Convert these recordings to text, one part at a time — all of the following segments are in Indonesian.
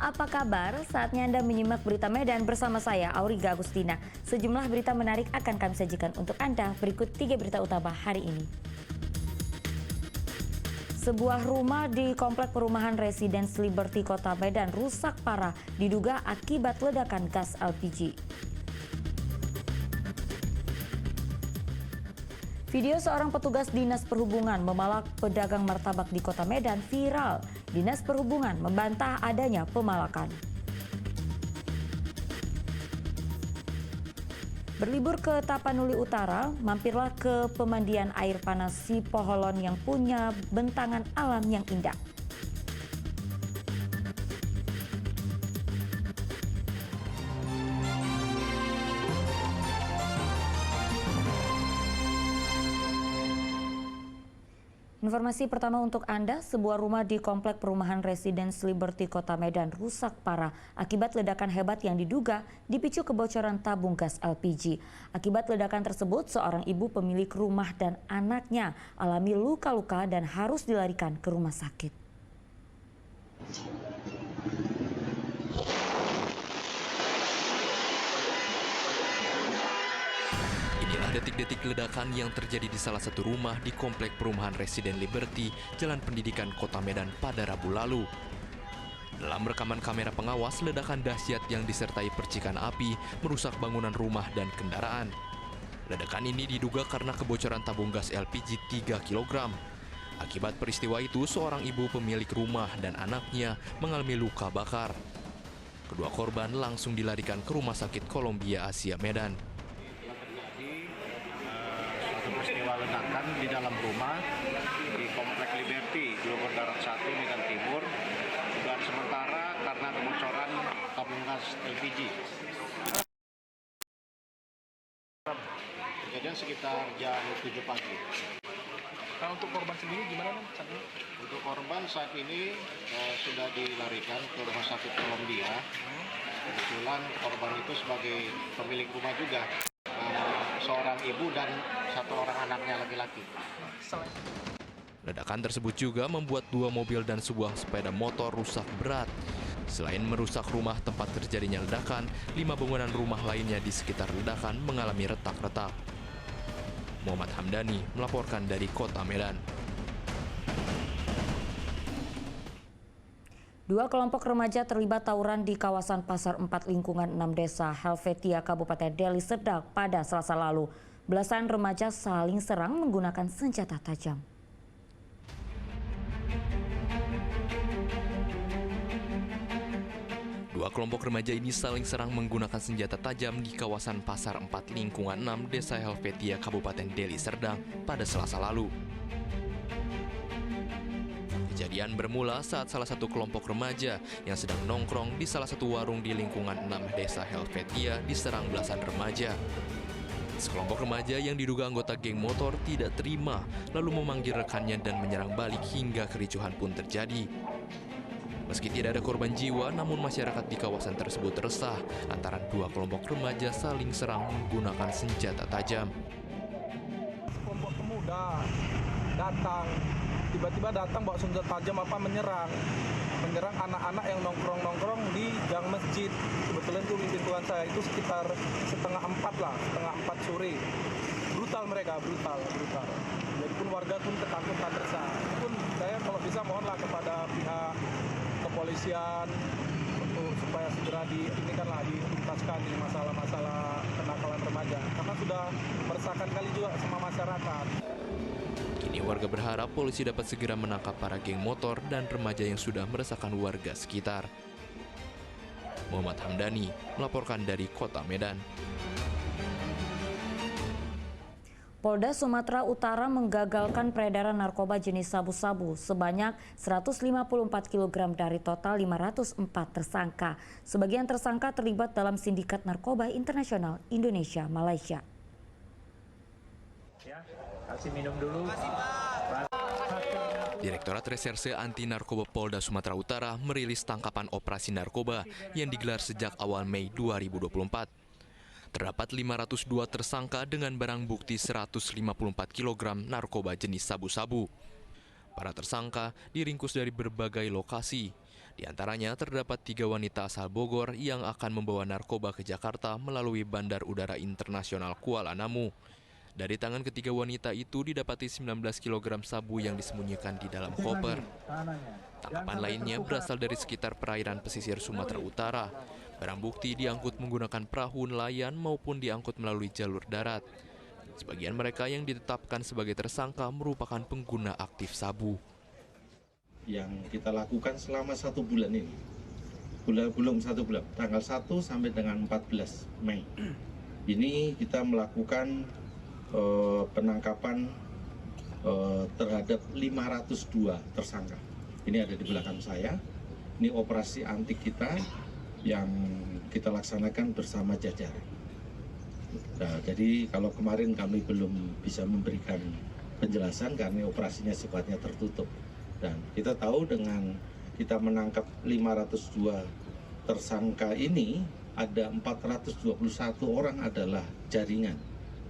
apa kabar? Saatnya Anda menyimak berita Medan bersama saya, Auriga Agustina. Sejumlah berita menarik akan kami sajikan untuk Anda. Berikut 3 berita utama hari ini. Sebuah rumah di komplek perumahan Residence Liberty Kota Medan rusak parah diduga akibat ledakan gas LPG. Video seorang petugas Dinas Perhubungan memalak pedagang martabak di Kota Medan viral. Dinas Perhubungan membantah adanya pemalakan. Berlibur ke Tapanuli Utara, mampirlah ke pemandian air panas Sipoholon yang punya bentangan alam yang indah. Informasi pertama untuk Anda, sebuah rumah di komplek perumahan Residence Liberty Kota Medan rusak parah akibat ledakan hebat yang diduga dipicu kebocoran tabung gas LPG. Akibat ledakan tersebut, seorang ibu pemilik rumah dan anaknya alami luka-luka dan harus dilarikan ke rumah sakit. Inilah detik-detik ledakan yang terjadi di salah satu rumah di komplek perumahan Residence Liberty, Jalan Pendidikan Kota Medan pada Rabu lalu. Dalam rekaman kamera pengawas, ledakan dahsyat yang disertai percikan api merusak bangunan rumah dan kendaraan. Ledakan ini diduga karena kebocoran tabung gas LPG 3 kg. Akibat peristiwa itu, seorang ibu pemilik rumah dan anaknya mengalami luka bakar. Kedua korban langsung dilarikan ke Rumah Sakit Columbia Asia Medan. Peristiwa ledakan di dalam rumah di Komplek Liberty, Bogor Darat 1, Medan Timur. Dan sementara karena kebocoran tabung gas LPG. Kejadian sekitar jam 7 pagi. Nah, untuk korban sendiri gimana, Bang? Untuk korban saat ini sudah dilarikan ke Rumah Sakit Columbia. Kebetulan korban itu sebagai pemilik rumah juga. Seorang ibu dan satu orang anaknya laki-laki. Ledakan tersebut juga membuat 2 mobil dan sebuah sepeda motor rusak berat. Selain merusak rumah tempat terjadinya ledakan, 5 bangunan rumah lainnya di sekitar ledakan mengalami retak-retak. Muhammad Hamdani melaporkan dari Kota Medan. 2 kelompok remaja terlibat tawuran di kawasan Pasar 4 lingkungan 6 desa Helvetia, Kabupaten Deli Serdang pada Selasa lalu. Belasan remaja saling serang menggunakan senjata tajam. Dua kelompok remaja ini saling serang menggunakan senjata tajam di kawasan Pasar 4 lingkungan 6 desa Helvetia, Kabupaten Deli Serdang pada Selasa lalu. Kejadian bermula saat salah satu kelompok remaja yang sedang nongkrong di salah satu warung di lingkungan 6 desa Helvetia diserang belasan remaja. Sekelompok remaja yang diduga anggota geng motor tidak terima, lalu memanggil rekannya dan menyerang balik hingga kericuhan pun terjadi. Meski tidak ada korban jiwa, namun masyarakat di kawasan tersebut resah antara 2 kelompok remaja saling serang menggunakan senjata tajam. Kelompok pemuda datang, tiba-tiba datang bawa senjata tajam menyerang anak-anak yang nongkrong di gang masjid. Kebetulan itu di lingkungan saya itu sekitar setengah 4 sore. Brutal mereka, brutal. Jadi pun warga pun ketakutan resah. Pun saya kalau bisa mohonlah kepada pihak kepolisian untuk supaya segera dituntaskan ini masalah kenakalan remaja, karena sudah meresahkan kali juga sama masyarakat. Kini warga berharap polisi dapat segera menangkap para geng motor dan remaja yang sudah meresahkan warga sekitar. Muhammad Hamdani melaporkan dari Kota Medan. Polda Sumatera Utara menggagalkan peredaran narkoba jenis sabu-sabu sebanyak 154 kg dari total 504 tersangka. Sebagian tersangka terlibat dalam sindikat narkoba internasional Indonesia-Malaysia. Ya, kasih minum dulu. Direktorat Reserse Anti Narkoba Polda Sumatera Utara merilis tangkapan operasi narkoba yang digelar sejak awal Mei 2024. Terdapat 502 tersangka dengan barang bukti 154 kg narkoba jenis sabu-sabu. Para tersangka diringkus dari berbagai lokasi. Di antaranya terdapat 3 wanita asal Bogor yang akan membawa narkoba ke Jakarta melalui Bandar Udara Internasional Kuala Namu. Dari tangan ketiga wanita itu didapati 19 kg sabu yang disembunyikan di dalam koper. Tangkapan lainnya berasal dari sekitar perairan pesisir Sumatera Utara. Barang bukti diangkut menggunakan perahu nelayan maupun diangkut melalui jalur darat. Sebagian mereka yang ditetapkan sebagai tersangka merupakan pengguna aktif sabu. Yang kita lakukan selama 1 bulan ini, belum 1 bulan, tanggal 1 sampai dengan 14 Mei. Ini kita melakukan penangkapan terhadap 502 tersangka. Ini ada di belakang saya. Ini operasi antik kita yang kita laksanakan bersama jajaran. Nah, jadi kalau kemarin kami belum bisa memberikan penjelasan karena operasinya sifatnya tertutup. Dan kita tahu dengan kita menangkap 502 tersangka ini, ada 421 orang adalah jaringan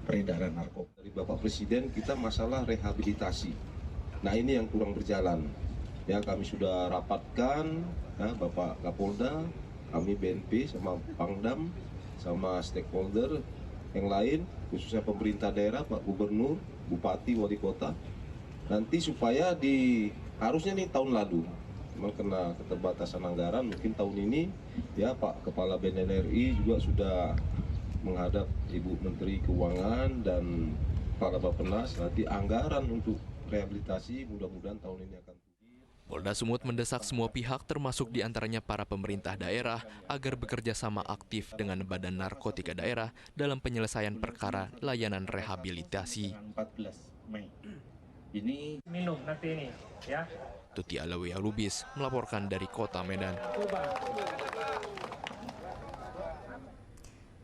peredaran narkoba. Dari Bapak Presiden kita masalah rehabilitasi. Nah ini yang kurang berjalan. Ya kami sudah rapatkan ya, Bapak Kapolda, kami BNP sama Pangdam, sama stakeholder yang lain, khususnya pemerintah daerah, Pak Gubernur, Bupati, Wali Kota. Nanti supaya harusnya nih tahun lalu, memang kena keterbatasan anggaran, mungkin tahun ini ya Pak Kepala BNNRI juga sudah menghadap Ibu Menteri Keuangan dan Kepala Bappenas, nanti anggaran untuk rehabilitasi mudah-mudahan tahun ini akan. Polda Sumut mendesak semua pihak termasuk diantaranya para pemerintah daerah agar bekerja sama aktif dengan Badan Narkotika Daerah dalam penyelesaian perkara layanan rehabilitasi. 14 Mei. Ini Minum nanti ini, ya. Tuti Alawiyah Lubis melaporkan dari Kota Medan.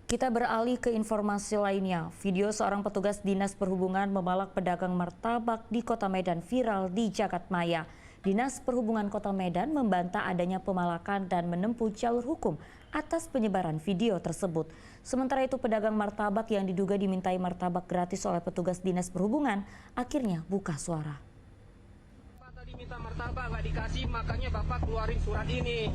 Kita beralih ke informasi lainnya. Video seorang petugas Dinas Perhubungan memalak pedagang martabak di Kota Medan viral di Jagadmaya. Dinas Perhubungan Kota Medan membantah adanya pemalakan dan menempuh jalur hukum atas penyebaran video tersebut. Sementara itu pedagang martabak yang diduga dimintai martabak gratis oleh petugas Dinas Perhubungan akhirnya buka suara. Tadi minta martabak nggak dikasih, makanya Bapak keluarin surat ini.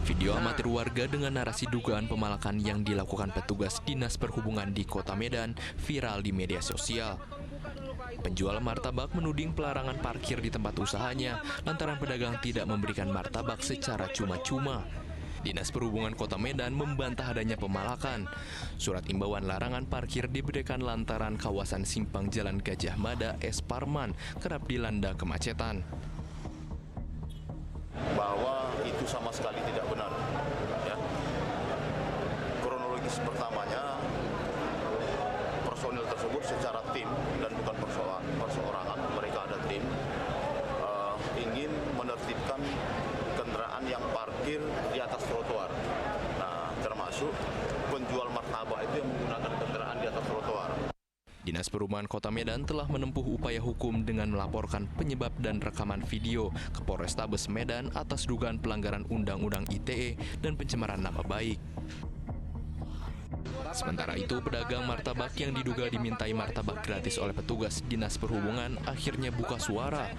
Video amatir warga dengan narasi dugaan pemalakan yang dilakukan petugas Dinas Perhubungan di Kota Medan viral di media sosial. Penjual martabak menuding pelarangan parkir di tempat usahanya lantaran pedagang tidak memberikan martabak secara cuma-cuma. Dinas Perhubungan Kota Medan membantah adanya pemalakan. Surat imbauan larangan parkir diberikan lantaran kawasan simpang Jalan Gajah Mada, Es Parman kerap dilanda kemacetan. Bahwa itu sama sekali tidak benar. Ya. Kronologis pertamanya, personil tersebut secara tim dan bukan perseorangan, mereka ada tim, ingin menertibkan kendaraan yang parkir di atas trotoar. Nah, termasuk penjual martabak itu yang menggunakan kendaraan di atas trotoar. Dinas Perhubungan Kota Medan telah menempuh upaya hukum dengan melaporkan penyebab dan rekaman video ke Polrestabes Medan atas dugaan pelanggaran Undang-Undang ITE dan pencemaran nama baik. Sementara itu, pedagang martabak yang diduga dimintai martabak gratis oleh petugas Dinas Perhubungan akhirnya buka suara.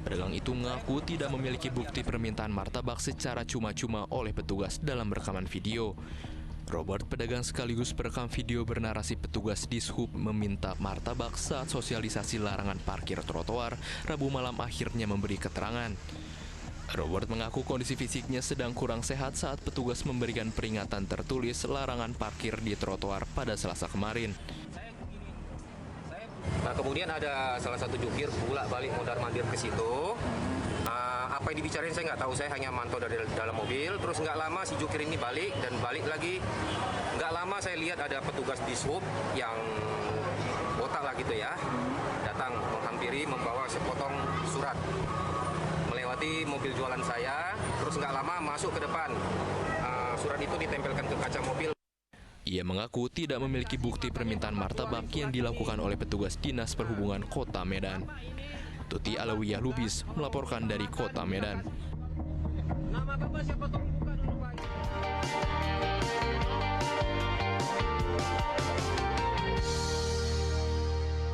Pedagang itu mengaku tidak memiliki bukti permintaan martabak secara cuma-cuma oleh petugas dalam rekaman video. Robert, pedagang sekaligus perekam video bernarasi petugas Dishub meminta martabak saat sosialisasi larangan parkir trotoar, Rabu malam akhirnya memberi keterangan. Robert mengaku kondisi fisiknya sedang kurang sehat saat petugas memberikan peringatan tertulis larangan parkir di trotoar pada Selasa kemarin. Nah, kemudian ada salah satu jukir bolak-balik mondar-mandir ke situ. Apa yang dibicarain saya nggak tahu, saya hanya mantau dari dalam mobil. Terus nggak lama si jukir ini balik dan balik lagi. Nggak lama saya lihat ada petugas Dishub yang botak lah gitu ya, datang menghampiri membawa sepotong surat. Melewati mobil jualan saya, terus nggak lama masuk ke depan. Surat itu ditempelkan ke kaca mobil. Ia mengaku tidak memiliki bukti permintaan martabak yang dilakukan oleh petugas Dinas Perhubungan Kota Medan. Tuti Alawiyah Lubis melaporkan dari Kota Medan. Nama Bapak siapa, Tong?